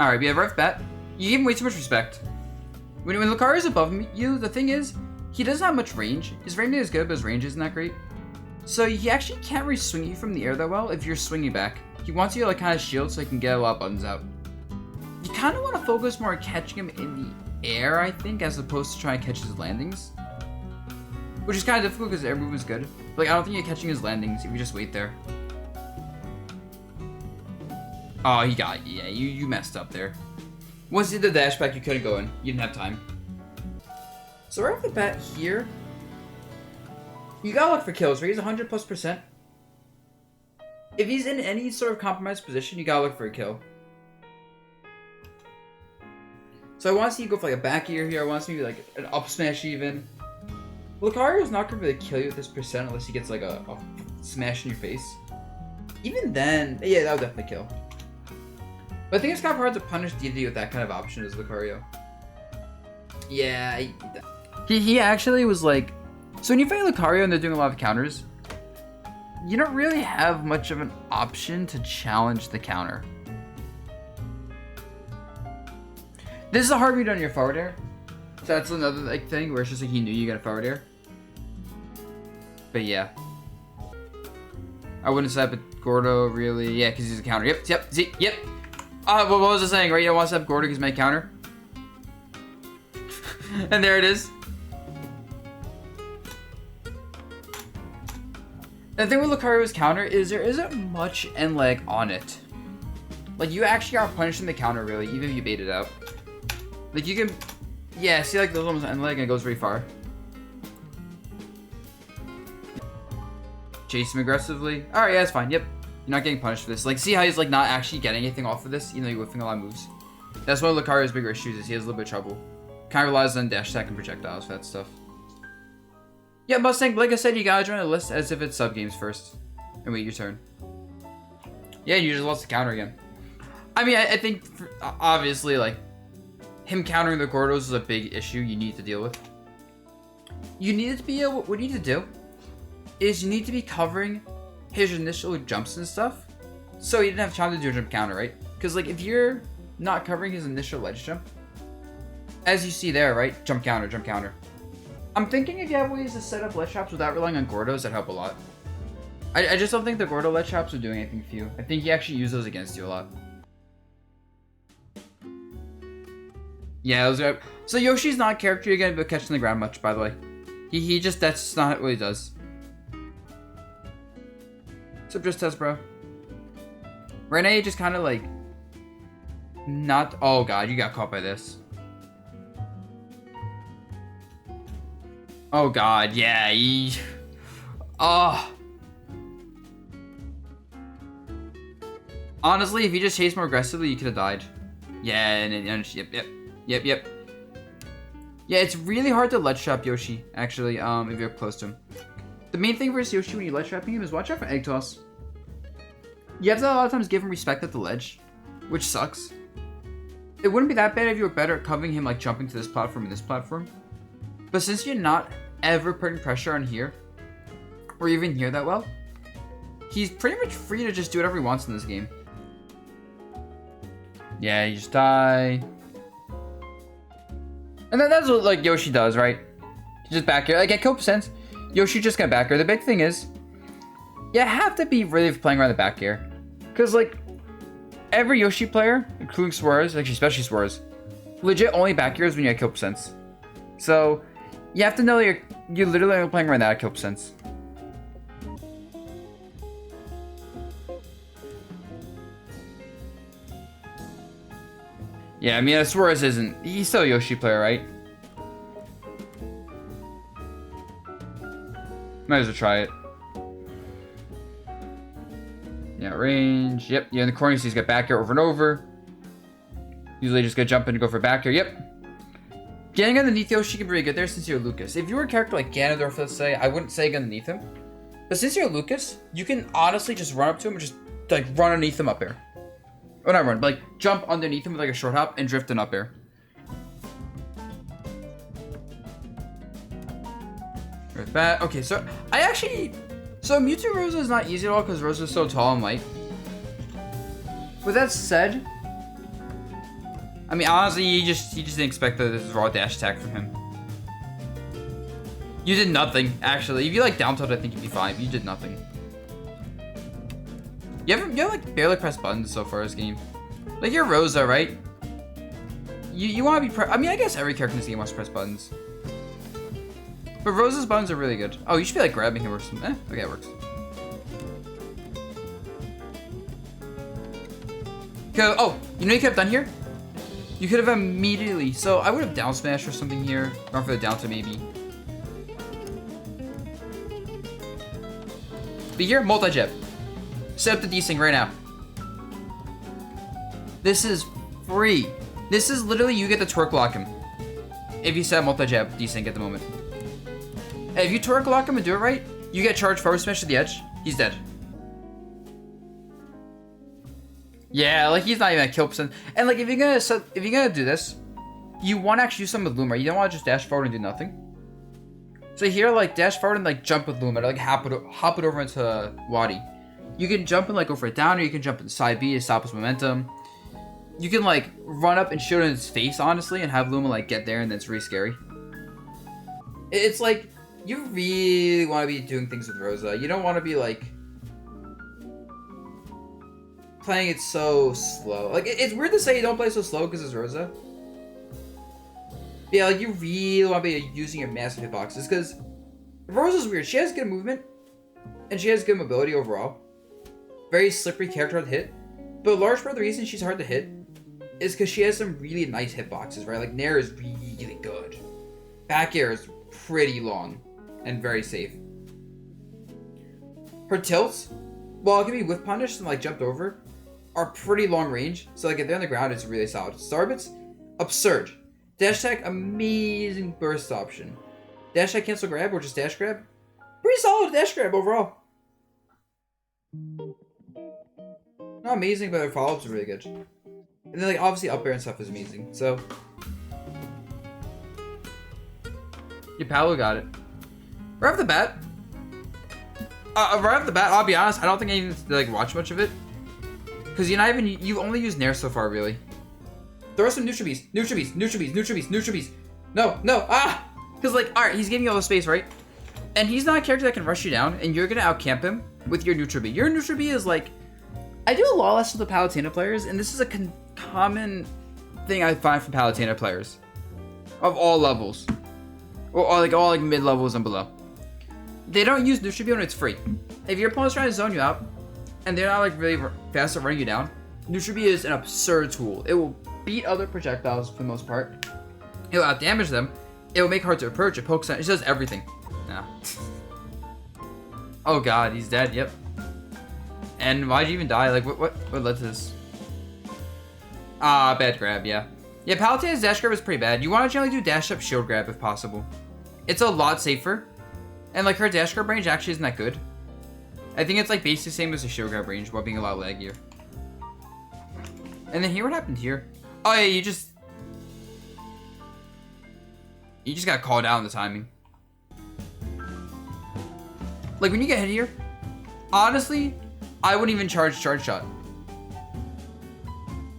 Alright, we have right off the bat. You give him way too much respect. When Lucario's above you, the thing is, he doesn't have much range. His range is good, but his range isn't that great. So he actually can't really swing you from the air that well if you're swinging back. He wants you to like kind of shield so he can get a lot of buttons out. You kind of want to focus more on catching him in the air, I think, as opposed to trying to catch his landings. Which is kind of difficult because air movement's good. Like, I don't think you're catching his landings if you just wait there. Oh, he got you. Yeah, you messed up there. Once you did the dash back, you couldn't go in. You didn't have time. So right off the bat here, you gotta look for kills, right? He's 100+%. If he's in any sort of compromised position, you gotta look for a kill. So I want to see you go for like a back air here. I want to see like an up smash even. Lucario's not gonna really kill you with this percent unless he gets like a smash in your face. Even then, yeah, that would definitely kill. But I think it's kind of hard to punish DD with that kind of option as Lucario. Yeah, he actually was like... So when you fight Lucario and they're doing a lot of counters, you don't really have much of an option to challenge the counter. This is a hard read on your forward air. So that's another like thing where it's just like he knew you got a forward air. But yeah. I wouldn't set up a Gordo really. Yeah, because he's a counter. Yep. What was I saying, right? You don't want to set up Gordo because he might counter. And there it is. The thing with Lucario's counter is there isn't much end leg on it. Like, you actually are punishing the counter, really, even if you bait it out. Like, you can... Yeah, see, like, the little end leg and it goes very far. Chase him aggressively. Alright, yeah, that's fine. Yep. You're not getting punished for this. Like, see how he's, like, not actually getting anything off of this, even though you're whiffing a lot of moves? That's one of Lucario's bigger issues, is he has a little bit of trouble. Kind of relies on dash attack and projectiles for that stuff. Yeah, Mustang, like I said, you gotta join the list as if it's sub-games first. And wait your turn. Yeah, you just lost the counter again. I mean, I think, obviously, like, him countering the Gordos is a big issue you need to deal with. You need to be able, what you need to do is you need to be covering his initial jumps and stuff, so he didn't have time to do a jump counter, right? Because, like, if you're not covering his initial ledge jump, as you see there, right? Jump counter, jump counter. I'm thinking if you have ways to set up ledge traps without relying on Gordos, that'd help a lot. I just don't think the Gordo ledge traps are doing anything for you. I think you actually use those against you a lot. Yeah, those are... So Yoshi's not a character you're gonna be catching the ground much, by the way. He just, that's just not what he does. So just test, bro. Right now, you just kind of like... Not... Oh god, you got caught by this. Oh god, yeah, Oh. Honestly, if you just chased more aggressively, you could have died. Yeah, and yep. Yeah, it's really hard to ledge trap Yoshi, actually, if you're close to him. The main thing for Yoshi when you ledge trapping him is watch out for egg toss. You have to a lot of times give him respect at the ledge, which sucks. It wouldn't be that bad if you were better at covering him, like jumping to this platform and this platform. But since you're not ever putting pressure on here, or even here that well, he's pretty much free to just do whatever he wants in this game. Yeah, you just die. And then that's what, like, Yoshi does, right? He just back here. Like, at kill percent, Yoshi just got back here. The big thing is, you have to be really playing around the back here. Because, like, every Yoshi player, including Swears, actually especially Swears, legit only back here is when you have kill percents. So, you have to know that you're literally only playing around that at kill percents. Yeah, I mean, Suarez isn't... He's still a Yoshi player, right? Might as well try it. Yeah, range. Yep, yeah, in the corner, so he's got back air over and over. Usually just gonna jump in and go for back air. Yep. Getting underneath Yoshi can be really good there since you're Lucas. If you were a character like Ganondorf, let's say, I wouldn't say get underneath him. But since you're Lucas, you can honestly just run up to him and just, like, run underneath him up air. Or not run, but like jump underneath him with like a short hop and drift an up air. Right back. Okay, so I actually... So Mewtwo Rosa is not easy at all because Rosa's so tall and light. With that said, I mean, honestly, you just didn't expect this raw dash attack from him. You did nothing, actually. If you like down tilt, I think you'd be fine. You did nothing. You have like barely pressed buttons so far this game. Like you're Rosa, right? You want to be I mean, I guess every character in this game wants to press buttons. But Rosa's buttons are really good. Oh, you should be like grabbing him or something. Okay, it works. Oh, you know you could have done here? You could have immediately. So I would have down smash or something here. Or for the down to maybe. But here, multi-jab. Set up the D-Sync right now. This is free. This is literally, you get to twerk lock him. If you set multi-jab D-Sync at the moment. And if you twerk lock him and do it right, you get charged forward smash to the edge. He's dead. Yeah, like he's not even at kill percent. And like if you're gonna do this, you want to actually do something with Luma. You don't want to just dash forward and do nothing. So here, like dash forward and like jump with Luma, like hop it over into Wadi. You can jump and like go for a down, or you can jump in side B to stop his momentum. You can like run up and shoot in his face, honestly, and have Luma like get there, and that's really scary. It's like you really want to be doing things with Rosa. You don't want to be like playing it so slow. Like it's weird to say you don't play so slow because it's Rosa. Yeah, like you really want to be using your massive hitboxes because Rosa's weird. She has good movement and she has good mobility overall. Very slippery character to hit, but a large part of the reason she's hard to hit is because she has some really nice hitboxes, right? Like Nair is really good. Back air is pretty long and very safe. Her tilts, while it can be whiff punished and like jumped over, are pretty long range. So like if they're on the ground, it's really solid. Starbits, absurd. Dash attack, amazing burst option. Dash attack cancel grab or just dash grab, pretty solid dash grab overall. Not amazing, but her follow-ups are really good. And then like obviously up air and stuff is amazing. So your Palu got it. Right off the bat, I'll be honest, I don't think I even like watch much of it. Cause you've only used Nair so far, really. Throw some neutral beast. No, Cause like, alright, he's giving you all the space, right? And he's not a character that can rush you down, and you're gonna outcamp him with your neutral B. Your neutral B is like, I do a lot less with the Palutena players, and this is a common thing I find from Palutena players. Of all levels. Or all like mid levels and below. They don't use neutral B when it's free. If your opponent's trying to zone you out, and they're not like really fast at running you down, neutral B is an absurd tool. It will beat other projectiles for the most part. It will outdamage them. It will make it hard to approach. It pokes out. It does everything. Nah. Oh god, he's dead. Yep. And why'd you even die? Like what led to this? Bad grab. Yeah. Yeah. Palutena's dash grab is pretty bad. You want to generally do dash up shield grab if possible. It's a lot safer. And like her dash grab range actually isn't that good. I think it's like basically the same as the shield grab range while being a lot laggier. And then here, what happened here? Oh yeah, you just got called out on the timing. Like when you get hit here, honestly, I wouldn't even charge shot.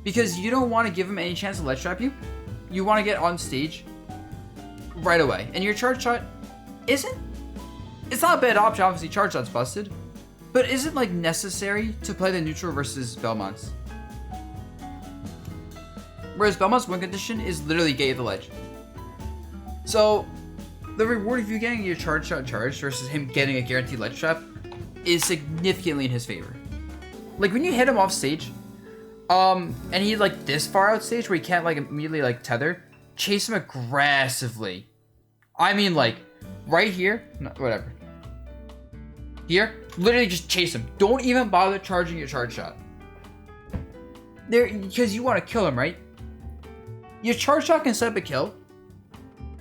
Because you don't want to give him any chance to ledge trap you. You want to get on stage right away. And your charge shot it's not a bad option, obviously charge shot's busted. But isn't like necessary to play the neutral versus Belmonts. Whereas Belmont's win condition is literally get you the ledge. So the reward of you getting your charge shot charged versus him getting a guaranteed ledge trap is significantly in his favor. Like when you hit him off stage, and he's like this far out stage where he can't like immediately like tether, chase him aggressively. I mean like right here, no, whatever. Here, literally just chase him. Don't even bother charging your charge shot. There, because you want to kill him, right? Your charge shot can set up a kill,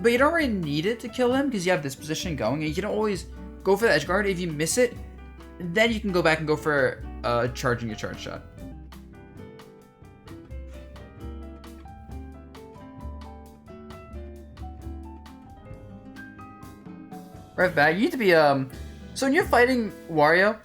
but you don't really need it to kill him because you have this position going, and you can always go for the edge guard. If you miss it, then you can go back and go for charging your charge shot. Right back, you need to be so when you're fighting Wario,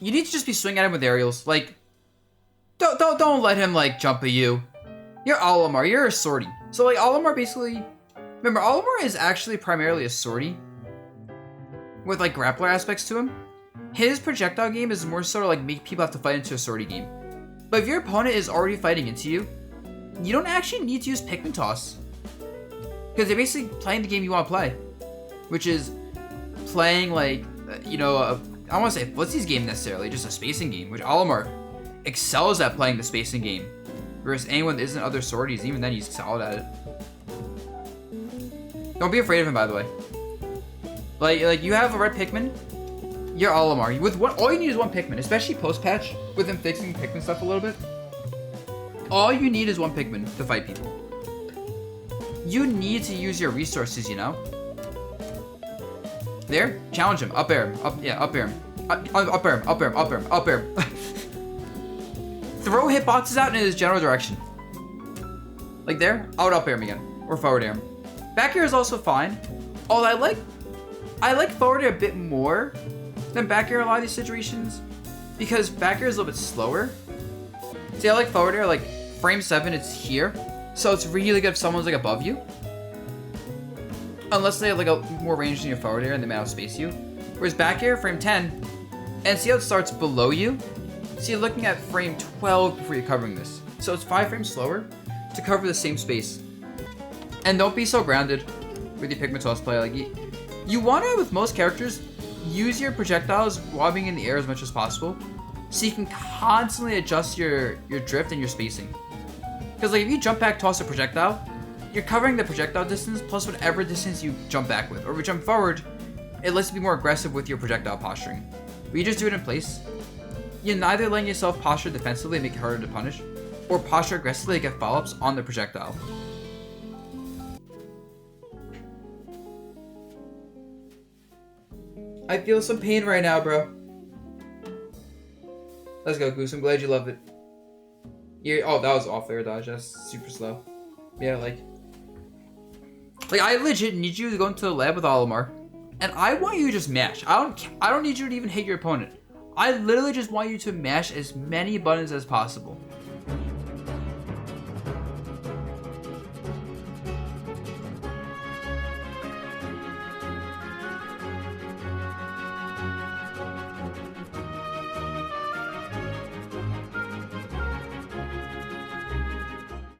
you need to just be swinging at him with aerials. Like Don't let him like jump at you. You're Olimar. You're a sortie. So like Olimar basically. Remember, Olimar is actually primarily a sortie with like grappler aspects to him. His projectile game is more sort of like make people have to fight into a sortie game. But if your opponent is already fighting into you, you don't actually need to use Pikmin Toss. Because they're basically playing the game you want to play. Which is playing like, you know, I don't want to say Footsy's game necessarily, just a spacing game. Which Olimar excels at playing the spacing game. Whereas anyone that isn't other sorties, even then he's solid at it. Don't be afraid of him, by the way. Like you have a red Pikmin, you're Olimar. With one, all you need is one Pikmin, especially post-patch, with him fixing Pikmin stuff a little bit. All you need is one Pikmin to fight people. You need to use your resources, you know? There, challenge him, up air him, up air him. Up air him, up air him, up air him, up air him. Throw hitboxes out in his general direction. Like there, I would up air him again, or forward air him. Back air is also fine. Although I like forward air a bit more than back air in a lot of these situations, because back air is a little bit slower. See, I like forward air, like frame 7, it's here, so it's really good if someone's like above you, unless they have like a more range than your forward air and they may outspace you. Whereas back air, frame 10, and see how it starts below you. So you're looking at frame 12 before you're covering this, so it's 5 frames slower to cover the same space. And don't be so grounded with your Pikmin Toss play. Like you want to, with most characters, use your projectiles while being in the air as much as possible, so you can constantly adjust your drift and your spacing. Because like if you jump back, toss a projectile, you're covering the projectile distance plus whatever distance you jump back with. Or if you jump forward, it lets you be more aggressive with your projectile posturing. But you just do it in place. You're neither letting yourself posture defensively and make it harder to punish, or posture aggressively to get follow-ups on the projectile. I feel some pain right now, bro. Let's go, Goose. I'm glad you love it. Oh, that was off air dodge. That's super slow. Yeah, like I legit need you to go into the lab with Olimar, and I want you to just mash. I don't need you to even hit your opponent. I literally just want you to mash as many buttons as possible.